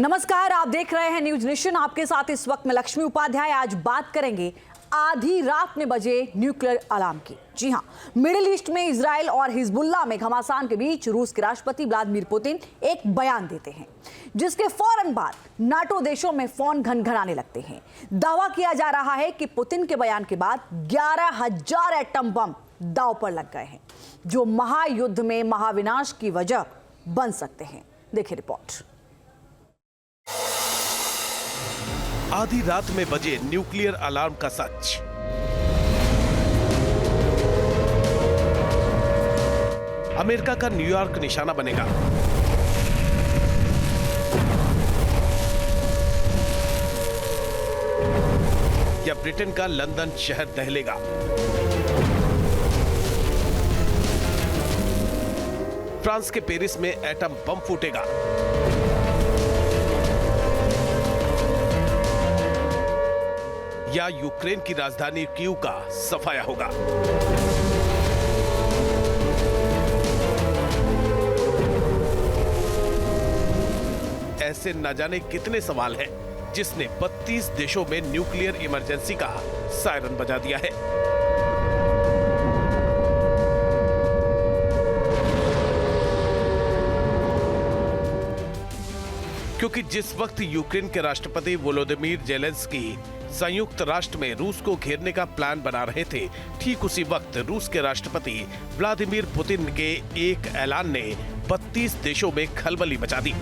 नमस्कार, आप देख रहे हैं न्यूज नेशन। आपके साथ इस वक्त में लक्ष्मी उपाध्याय। आज बात करेंगे आधी रात में बजे न्यूक्लियर अलार्म की। जी हां, मिडिल ईस्ट में इजराइल और हिजबुल्लाह में घमासान के बीच रूस के राष्ट्रपति व्लादिमीर पुतिन एक बयान देते हैं, जिसके फौरन बाद नाटो देशों में फोन घनघनाने लगते हैं। दावा किया जा रहा है कि पुतिन के बयान के बाद 11,000 एटम बम दांव पर लग गए हैं, जो महायुद्ध में महाविनाश की वजह बन सकते हैं। देखिए रिपोर्ट। आधी रात में बजे न्यूक्लियर अलार्म का सच। अमेरिका का न्यूयॉर्क निशाना बनेगा। या ब्रिटेन का लंदन शहर दहलेगा। फ्रांस के पेरिस में एटम बम फूटेगा। या यूक्रेन की राजधानी कीव का सफाया होगा। ऐसे न जाने कितने सवाल हैं, जिसने 32 देशों में न्यूक्लियर इमरजेंसी का सायरन बजा दिया है। क्योंकि जिस वक्त यूक्रेन के राष्ट्रपति वोलोदिमीर जेलेंस्की संयुक्त राष्ट्र में रूस को घेरने का प्लान बना रहे थे, ठीक उसी वक्त रूस के राष्ट्रपति व्लादिमीर पुतिन के एक ऐलान ने 32 देशों में खलबली मचा दी।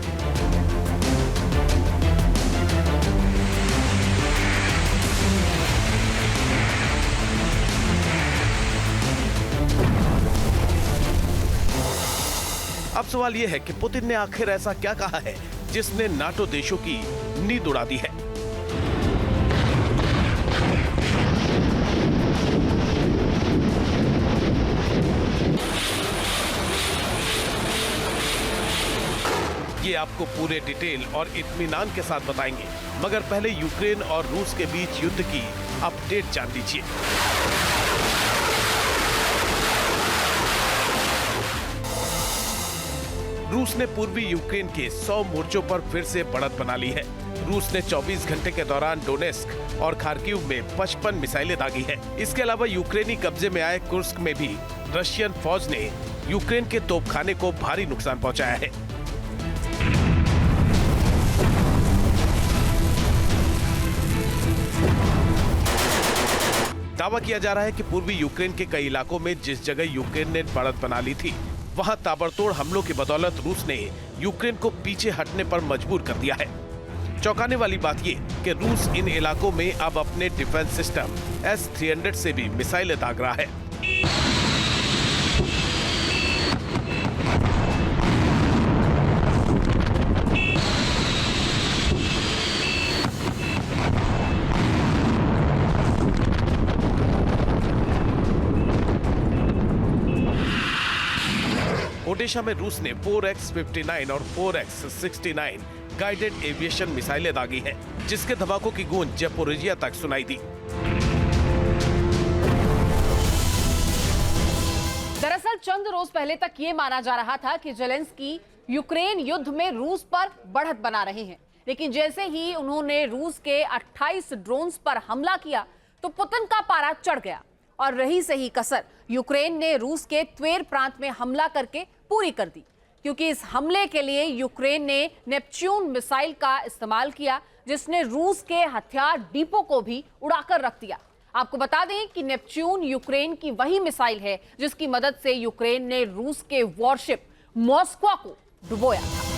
अब सवाल यह है कि पुतिन ने आखिर ऐसा क्या कहा है जिसने नाटो देशों की नींद उड़ा दी है। ये आपको पूरे डिटेल और इत्मीनान के साथ बताएंगे, मगर पहले यूक्रेन और रूस के बीच युद्ध की अपडेट जान लीजिए। रूस ने पूर्वी यूक्रेन के 100 मोर्चों पर फिर से बढ़त बना ली है। रूस ने 24 घंटे के दौरान डोनेस्क और खार्किव में 55 मिसाइलें दागी है। इसके अलावा यूक्रेनी कब्जे में आए कुर्स्क में भी रशियन फौज ने यूक्रेन के तोपखाने को भारी नुकसान पहुंचाया है। दावा किया जा रहा है कि पूर्वी यूक्रेन के कई इलाकों में जिस जगह यूक्रेन ने बढ़त बना ली थी, वहां ताबड़तोड़ हमलों की बदौलत रूस ने यूक्रेन को पीछे हटने पर मजबूर कर दिया है। चौंकाने वाली बात ये कि रूस इन इलाकों में अब अपने डिफेंस सिस्टम S-300 से भी मिसाइलें दाग रहा है। ओडेशा में रूस ने 4X-59 और 4X-69 गाइडेड एविएशन मिसाइलें दागी हैं, जिसके धमाकों की गूंज ज़पोरिजिया तक सुनाई दी। दरअसल चंद रोज पहले तक ये माना जा रहा था कि जेलेंस्की यूक्रेन युद्ध में रूस पर बढ़त बना रहे हैं, लेकिन जैसे ही उन्होंने रूस के 28 ड्रोन्स पर हमला किया तो पुतिन का पारा चढ़ गया और रही सही कसर यूक्रेन ने रूस के त्वेर प्रांत में हमला करके पूरी कर दी, क्योंकि इस हमले के लिए यूक्रेन ने नेपच्यून मिसाइल का इस्तेमाल किया, जिसने रूस के हथियार डिपो को भी उड़ाकर रख दिया। आपको बता दें कि नेपच्यून यूक्रेन की वही मिसाइल है जिसकी मदद से यूक्रेन ने रूस के वॉरशिप मॉस्को को डुबोया था।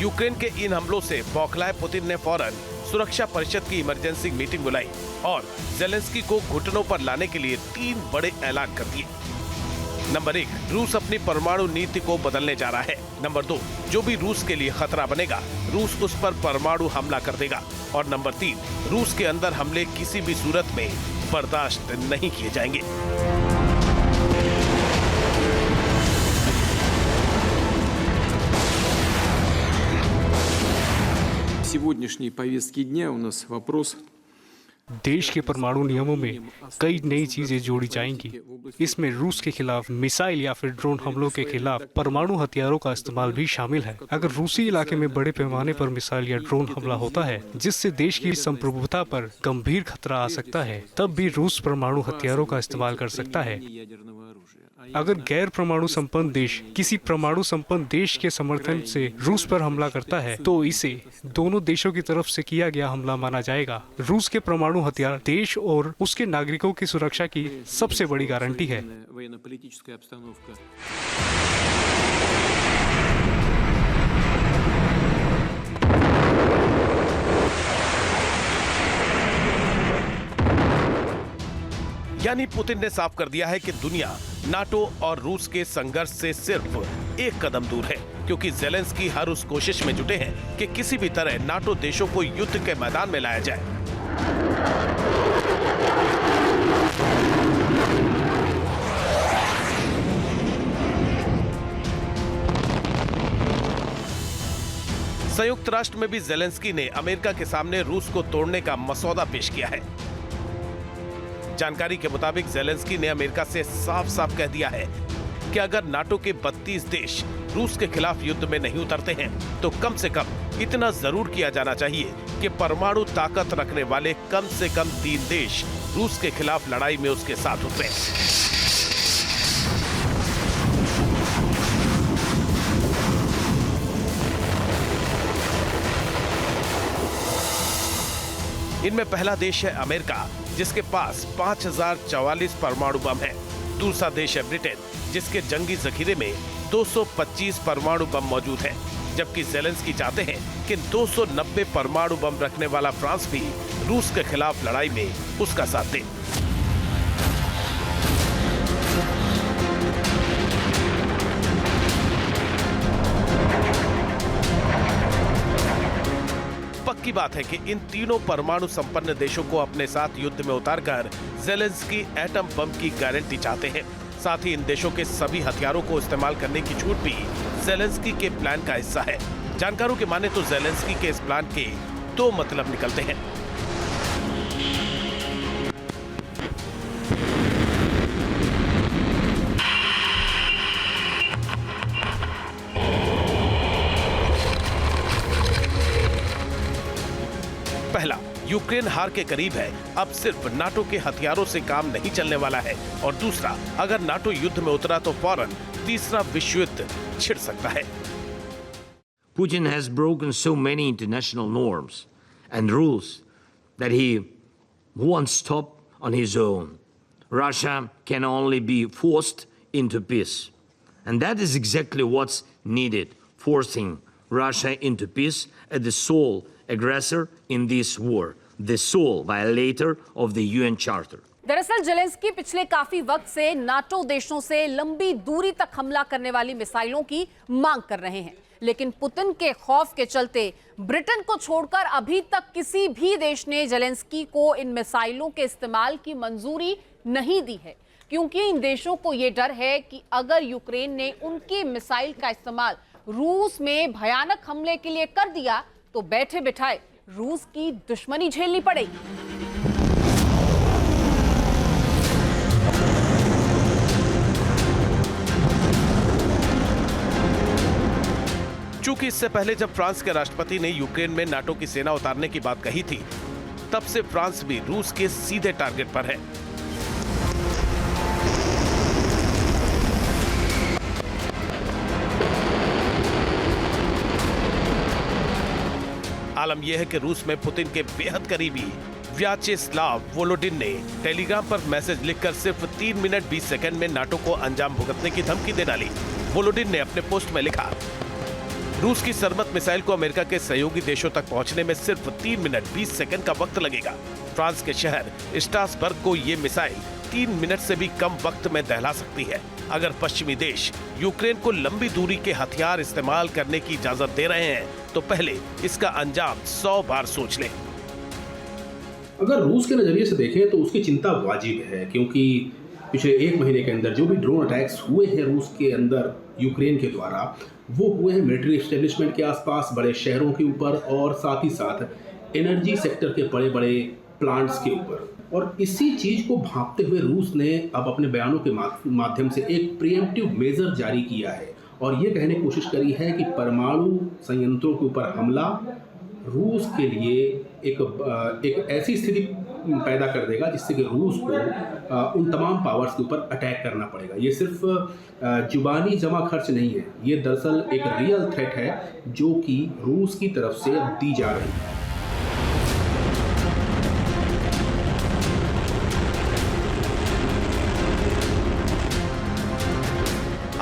यूक्रेन के इन हमलों से बौखलाए पुतिन ने फौरन सुरक्षा परिषद की इमरजेंसी मीटिंग बुलाई और जेलेंस्की को घुटनों पर लाने के लिए 3 बड़े ऐलान कर दिए। नंबर 1, रूस अपनी परमाणु नीति को बदलने जा रहा है। नंबर 2, जो भी रूस के लिए खतरा बनेगा, रूस उस पर परमाणु हमला कर देगा। और नंबर 3, रूस के अंदर हमले किसी भी सूरत में बर्दाश्त नहीं किए जाएंगे। сегодняшней повестке дня у нас вопрос. देश के परमाणु नियमों में कई नई चीजें जोड़ी जाएंगी। इसमें रूस के खिलाफ मिसाइल या फिर ड्रोन हमलों के खिलाफ परमाणु हथियारों का इस्तेमाल भी शामिल है। अगर रूसी इलाके में बड़े पैमाने पर मिसाइल या ड्रोन हमला होता है जिससे देश की संप्रभुता पर गंभीर खतरा आ सकता है, तब भी रूस परमाणु हथियारों का इस्तेमाल कर सकता है। अगर गैर परमाणु संपन्न देश किसी परमाणु संपन्न देश के समर्थन से रूस पर हमला करता है तो इसे दोनों देशों की तरफ से किया गया हमला माना जाएगा। रूस के परमाणु हथियार देश और उसके नागरिकों की सुरक्षा की सबसे बड़ी गारंटी है। यानी पुतिन ने साफ कर दिया है कि दुनिया नाटो और रूस के संघर्ष से सिर्फ एक कदम दूर है, क्योंकि ज़ेलेंस्की हर उस कोशिश में जुटे हैं कि किसी भी तरह नाटो देशों को युद्ध के मैदान में लाया जाए। संयुक्त राष्ट्र में भी ज़ेलेंस्की ने अमेरिका के सामने रूस को तोड़ने का मसौदा पेश किया है। जानकारी के मुताबिक ज़ेलेंस्की ने अमेरिका से साफ साफ कह दिया है कि अगर नाटो के 32 देश रूस के खिलाफ युद्ध में नहीं उतरते हैं तो कम से कम इतना जरूर किया जाना चाहिए कि परमाणु ताकत रखने वाले कम से कम 3 देश रूस के खिलाफ लड़ाई में उसके साथ उतरे। इनमें पहला देश है अमेरिका, जिसके पास 5044 परमाणु बम है। दूसरा देश है ब्रिटेन, जिसके जंगी जखीरे में 225 परमाणु बम मौजूद है। जबकि ज़ेलेंस्की चाहते हैं कि 290 परमाणु बम रखने वाला फ्रांस भी रूस के खिलाफ लड़ाई में उसका साथ दे। पक्की बात है कि इन तीनों परमाणु संपन्न देशों को अपने साथ युद्ध में उतारकर ज़ेलेंस्की एटम बम की गारंटी चाहते हैं। साथ ही इन देशों के सभी हथियारों को इस्तेमाल करने की छूट भी ज़ेलेंस्की के प्लान का हिस्सा है। जानकारों के माने तो ज़ेलेंस्की के इस प्लान के 2 मतलब निकलते हैं। पहला, यूक्रेन हार के करीब है, अब सिर्फ नाटो के हथियारों से काम नहीं चलने वाला है। और दूसरा, अगर नाटो युद्ध में उतरा तो फौरन तीसरा विश्व युद्ध छिड़ सकता है। Putin has broken so many international norms and rules that he won't stop on his own. Russia can only be forced into peace. And that is exactly what's needed, forcing Russia into peace as the sole aggressor in this war, the sole violator of the UN Charter. दरअसल Zelensky पिछले काफी वक्त से NATO देशों से लंबी दूरी तक हमला करने वाली मिसाइलों की मांग कर रहे हैं, लेकिन पुतिन के खौफ के चलते ब्रिटेन को छोड़कर अभी तक किसी भी देश ने ज़ेलेंस्की को इन मिसाइलों के इस्तेमाल की मंजूरी नहीं दी है, क्योंकि इन देशों को ये डर है कि अगर यूक्रेन ने उनकी मिसाइल का इस्तेमाल रूस में भयानक हमले के लिए कर दिया तो बैठे बिठाए रूस की दुश्मनी झेलनी पड़ेगी। चूंकि इससे पहले जब फ्रांस के राष्ट्रपति ने यूक्रेन में नाटो की सेना उतारने की बात कही थी, तब से फ्रांस भी रूस के सीधे टारगेट पर है। आलम यह है कि रूस में पुतिन के बेहद करीबी व्याचेस्लाव वोलोडिन ने टेलीग्राम पर मैसेज लिखकर सिर्फ 3 मिनट 20 सेकंड में नाटो को अंजाम भुगतने की धमकी दे डाली। वोलोडिन ने अपने पोस्ट में लिखा, रूस की सरमत मिसाइल को अमेरिका के सहयोगी देशों तक पहुंचने में सिर्फ 3 मिनट 20 सेकंड का वक्त लगेगा। फ्रांस के शहर स्ट्रासबर्ग को ये मिसाइल 3 मिनट से भी कम वक्त में दहला सकती है। अगर पश्चिमी देश यूक्रेन को लंबी दूरी के हथियार इस्तेमाल करने की इजाजत दे रहे हैं तो पहले इसका अंजाम 100 बार सोच लें। अगर रूस के नजरिए से देखें तो उसकी चिंता वाजिब है, क्योंकि पिछले 1 महीने के अंदर जो भी ड्रोन अटैक्स हुए हैं रूस के अंदर यूक्रेन के द्वारा, वो हुए हैं मिलिट्री एस्टेब्लिशमेंट के आसपास, बड़े शहरों के ऊपर और साथ ही साथ एनर्जी सेक्टर के बड़े बड़े प्लांट्स के ऊपर। और इसी चीज़ को भांपते हुए रूस ने अब अपने बयानों के माध्यम से एक प्रीएम्प्टिव मेजर जारी किया है और ये कहने की कोशिश करी है कि परमाणु संयंत्रों के ऊपर हमला रूस के लिए एक ऐसी स्थिति पैदा कर देगा जिससे कि रूस को उन तमाम पावर्स के ऊपर अटैक करना पड़ेगा। ये सिर्फ जुबानी जमा खर्च नहीं है, ये दरअसल एक रियल थ्रेट है जो कि रूस की तरफ से दी जा रही है।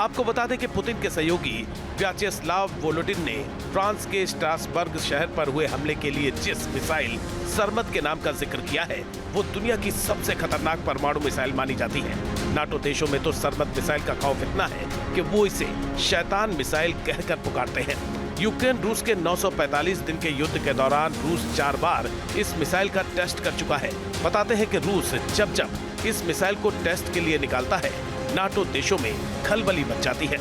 आपको बता दें कि पुतिन के सहयोगी व्याचेस्लाव वोलोडिन ने फ्रांस के स्ट्रासबर्ग शहर पर हुए हमले के लिए जिस मिसाइल सरमत के नाम का जिक्र किया है वो दुनिया की सबसे खतरनाक परमाणु मिसाइल मानी जाती है। नाटो देशों में तो सरमत मिसाइल का खौफ इतना है कि वो इसे शैतान मिसाइल कहकर पुकारते हैं। यूक्रेन रूस के 945 दिन के युद्ध के दौरान रूस 4 बार इस मिसाइल का टेस्ट कर चुका है। बताते हैं कि रूस जब जब इस मिसाइल को टेस्ट के लिए निकालता है नाटो देशों में खलबली मच जाती है।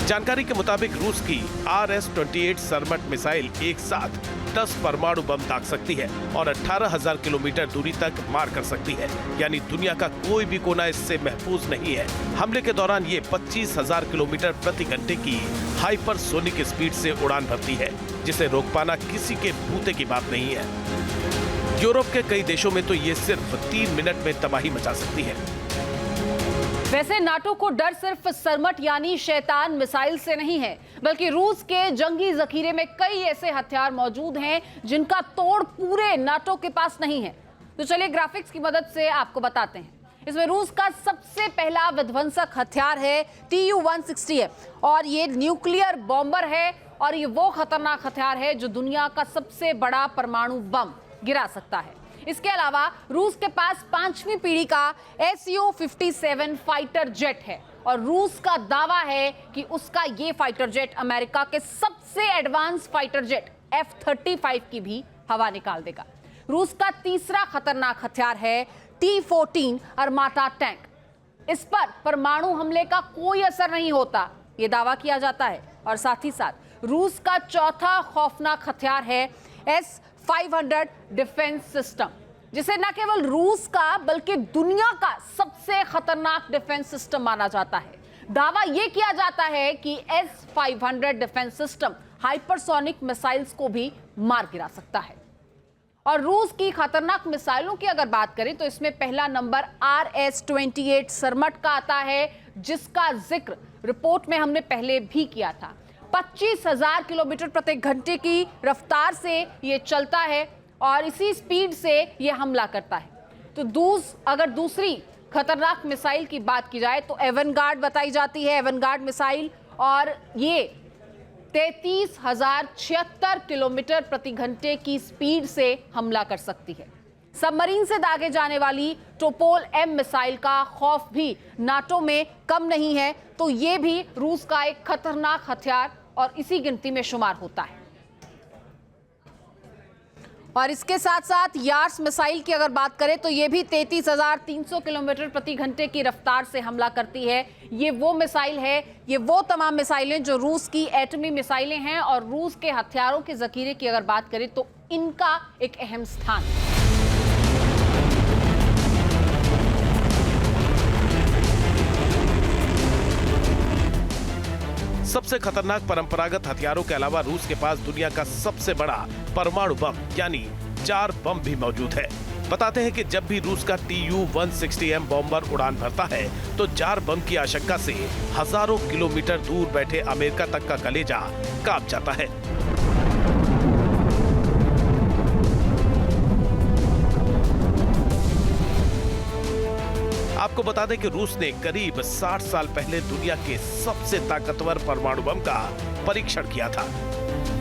जानकारी के मुताबिक रूस की RS-28 सरमट मिसाइल एक साथ 10 परमाणु बम दाग सकती है और 18,000 किलोमीटर दूरी तक मार कर सकती है, यानी दुनिया का कोई भी कोना इससे महफूज नहीं है। हमले के दौरान ये 25,000 किलोमीटर प्रति घंटे की हाइपरसोनिक स्पीड से उड़ान भरती है, जिसे रोक पाना किसी के भूते की बात नहीं है। यूरोप के कई देशों में तो ये सिर्फ 3 मिनट में तबाही मचा सकती है। वैसे नाटो को डर सिर्फ सरमट यानी शैतान मिसाइल से नहीं है, बल्कि रूस के जंगी जखीरे में कई ऐसे हथियार मौजूद हैं जिनका तोड़ पूरे नाटो के पास नहीं है। तो चलिए ग्राफिक्स की मदद से आपको बताते हैं। इसमें रूस का सबसे पहला विध्वंसक हथियार है Tu-160 और ये न्यूक्लियर बॉम्बर है और ये वो खतरनाक हथियार है जो दुनिया का सबसे बड़ा परमाणु बम गिरा सकता है। इसके अलावा रूस के पास 5वीं पीढ़ी का Su-57 फाइटर जेट है और रूस का दावा है कि उसका ये फाइटर जेट अमेरिका के सबसे एडवांस फाइटर जेट F-35 की भी हवा निकाल देगा। रूस का तीसरा खतरनाक हथियार है T-14 अर्माटा टैंक। इस पर परमाणु हमले का कोई असर नहीं होता, ये दावा किया जाता है। और साथ ही साथ रूस का चौथा खौफनाक हथियार है S-500 डिफेंस सिस्टम, जिसे न केवल रूस का बल्कि दुनिया का सबसे खतरनाक डिफेंस सिस्टम माना जाता है। दावा यह किया जाता है कि S-500 defence system hypersonic missiles को भी मार गिरा सकता है। और रूस की खतरनाक मिसाइलों की अगर बात करें तो इसमें पहला नंबर RS-28 सरमट का आता है, जिसका जिक्र रिपोर्ट में हमने पहले भी किया था। 25,000 किलोमीटर प्रति घंटे की रफ्तार से ये चलता है और इसी स्पीड से ये हमला करता है। तो अगर दूसरी खतरनाक मिसाइल की बात की जाए तो एवनगार्ड बताई जाती है, एवनगार्ड मिसाइल, और ये 33,076 किलोमीटर प्रति घंटे की स्पीड से हमला कर सकती है। सबमरीन से दागे जाने वाली टोपोल M मिसाइल का खौफ भी नाटो में कम नहीं है, तो ये भी रूस का एक खतरनाक हथियार और इसी गिनती में शुमार होता है। और इसके साथ साथ यार्स मिसाइल की अगर बात करें तो ये भी 33,300 किलोमीटर प्रति घंटे की रफ्तार से हमला करती है। ये वो मिसाइल है, ये वो तमाम मिसाइलें जो रूस की एटमी मिसाइलें हैं और रूस के हथियारों के जखीरे की अगर बात करें तो इनका एक अहम स्थान है। सबसे खतरनाक परंपरागत हथियारों के अलावा रूस के पास दुनिया का सबसे बड़ा परमाणु बम यानी 4 बम भी मौजूद है। बताते हैं कि जब भी रूस का Tu-160M बॉम्बर उड़ान भरता है तो 4 बम की आशंका से हजारों किलोमीटर दूर बैठे अमेरिका तक का कलेजा कांप जाता है। आपको बता दें कि रूस ने करीब 60 साल पहले दुनिया के सबसे ताकतवर परमाणु बम का परीक्षण किया था,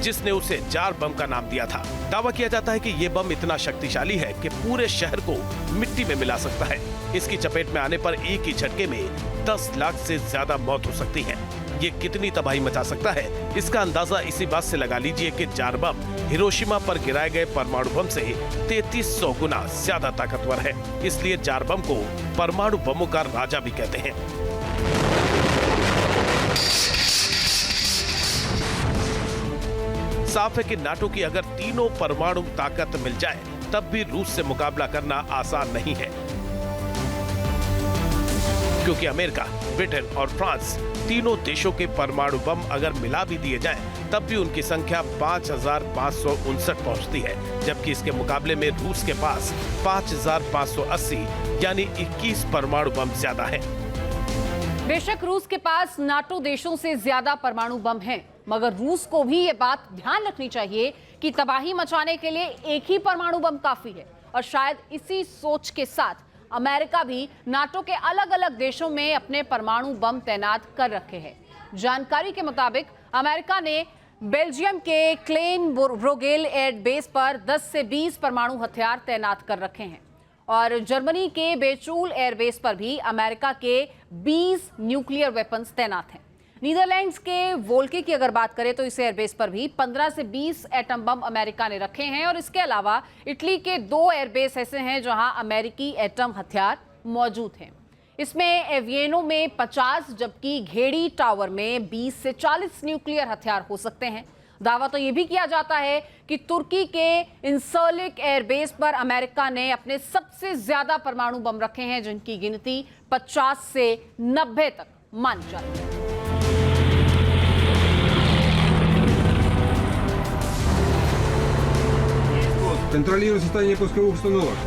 जिसने उसे जार बम का नाम दिया था। दावा किया जाता है कि यह बम इतना शक्तिशाली है कि पूरे शहर को मिट्टी में मिला सकता है। इसकी चपेट में आने पर एक ही झटके में 10 लाख से ज्यादा मौत हो सकती है। ये कितनी तबाही मचा सकता है, इसका अंदाजा इसी बात से लगा लीजिए कि जार बम हिरोशिमा पर गिराए गए परमाणु बम से 3300 गुना ज्यादा ताकतवर है। इसलिए जार बम को परमाणु बमों का राजा भी कहते हैं। साफ है कि नाटो की अगर तीनों परमाणु ताकत मिल जाए तब भी रूस से मुकाबला करना आसान नहीं है, क्योंकि अमेरिका, ब्रिटेन और फ्रांस तीनों देशों के परमाणु बम अगर मिला भी दिए जाएं, तब भी उनकी संख्या 5559 पहुंचती है, जबकि इसके मुकाबले में रूस के पास 5580 यानी 21 परमाणु बम ज्यादा है। बेशक रूस के पास नाटो देशों से ज्यादा परमाणु बम हैं, मगर रूस को भी ये बात ध्यान रखनी चाहिए कि तबाही मचाने के लिए एक ही परमाणु बम काफी है। और शायद इसी सोच के साथ अमेरिका भी नाटो के अलग अलग देशों में अपने परमाणु बम तैनात कर रखे हैं। जानकारी के मुताबिक अमेरिका ने बेल्जियम के क्लेन ब्रोगेल एयर बेस पर 10 से 20 परमाणु हथियार तैनात कर रखे हैं और जर्मनी के बेचूल एयरबेस पर भी अमेरिका के 20 न्यूक्लियर वेपन्स तैनात हैं। नीदरलैंड्स के वोल्के की अगर बात करें तो इस एयरबेस पर भी 15 से 20 एटम बम अमेरिका ने रखे हैं और इसके अलावा इटली के 2 एयरबेस ऐसे हैं जहां अमेरिकी एटम हथियार मौजूद हैं। इसमें एवियनो में 50 जबकि घेड़ी टावर में 20 से 40 न्यूक्लियर हथियार हो सकते हैं। दावा तो यह भी किया जाता है कि तुर्की के इंसर्लिक एयरबेस पर अमेरिका ने अपने सबसे ज्यादा परमाणु बम रखे हैं, जिनकी गिनती 50 से 90 तक मानी जाती है। Контролирую состояние пусковых установок.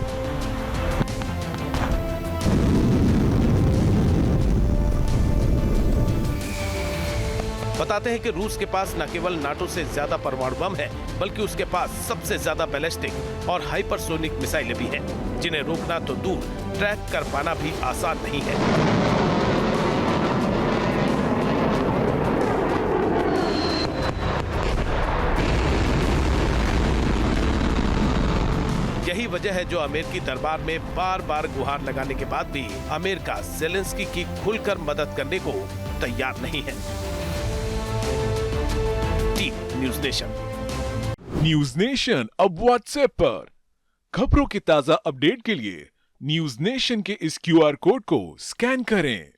बताते हैं कि रूस के पास न केवल नाटो से ज्यादा परमाणु बम है, बल्कि उसके पास सबसे ज्यादा बैलिस्टिक और हाइपरसोनिक मिसाइलें भी हैं, जिन्हें रोकना तो दूर, ट्रैक कर पाना भी आसान नहीं है। यही वजह है जो अमेरिकी दरबार में बार बार गुहार लगाने के बाद भी अमेरिका ज़ेलेंस्की की खुलकर मदद करने को तैयार नहीं है। News nation. न्यूज़ नेशन अब व्हाट्सएप पर खबरों के ताजा अपडेट के लिए न्यूज़ नेशन के इस QR कोड को स्कैन करें।